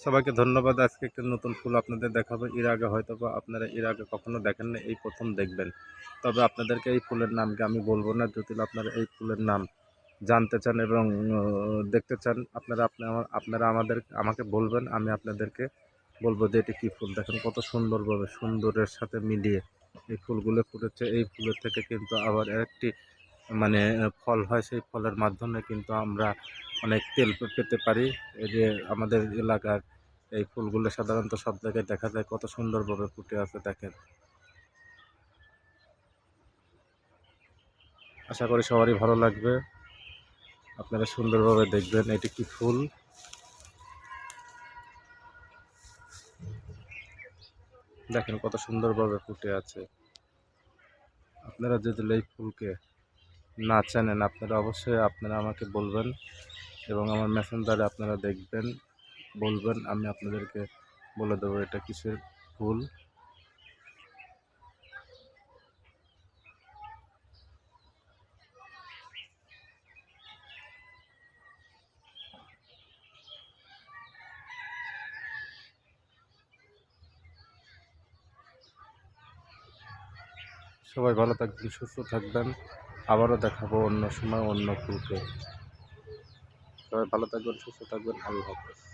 সবাইকে ধন্যবাদ। আজকে একটা নতুন ফুল আপনাদের দেখাবো। এর আগে হয়তোবা আপনারা এর আগে কখনো দেখেন না, এই প্রথম দেখবেন। তবে আপনাদেরকে এই ফুলের নামকে আমি বলবো না, যদি আপনারা এই ফুলের নাম জানতে চান এবং দেখতে চান, আপনারা আমাকে বলবেন, আমি আপনাদেরকে বলবো যে এটি কী ফুল। দেখেন কত সুন্দরভাবে সুন্দরের সাথে মিলিয়ে এই ফুলগুলো ফুটেছে। এই ফুলের থেকে কিন্তু আবার একটি মানে ফল হয়, সেই ফলের মাধ্যমে কিন্তু আমরা অনেক তেল পেতে পারি। এই যে আমাদের এলাকার এই ফুলগুলো সাধারণত সব জায়গায় দেখা যায়, কত সুন্দরভাবে ফুটে আছে দেখেন। আশা করি সবারই ভালো লাগবে, আপনারা সুন্দরভাবে দেখবেন এটি কি ফুল। দেখেন কত সুন্দরভাবে ফুটে আছে। আপনারা যদি এই ফুলকে না চেনেন, আপনারা অবশ্যই আমাকে বলবেন এবং আমার মেসেঞ্জারে আপনারা দেখবেন, বলবেন, আমি আপনাদেরকে বলে দেবো এটা কিসের ফুল। সবাই ভালো থাকবেন, সুস্থ থাকবেন। আবারও দেখাবো অন্য সময় অন্য ফুলকে। সবাই ভালো থাকবেন, সুস্থ থাকবেন। আল্লাহ হাফেজ।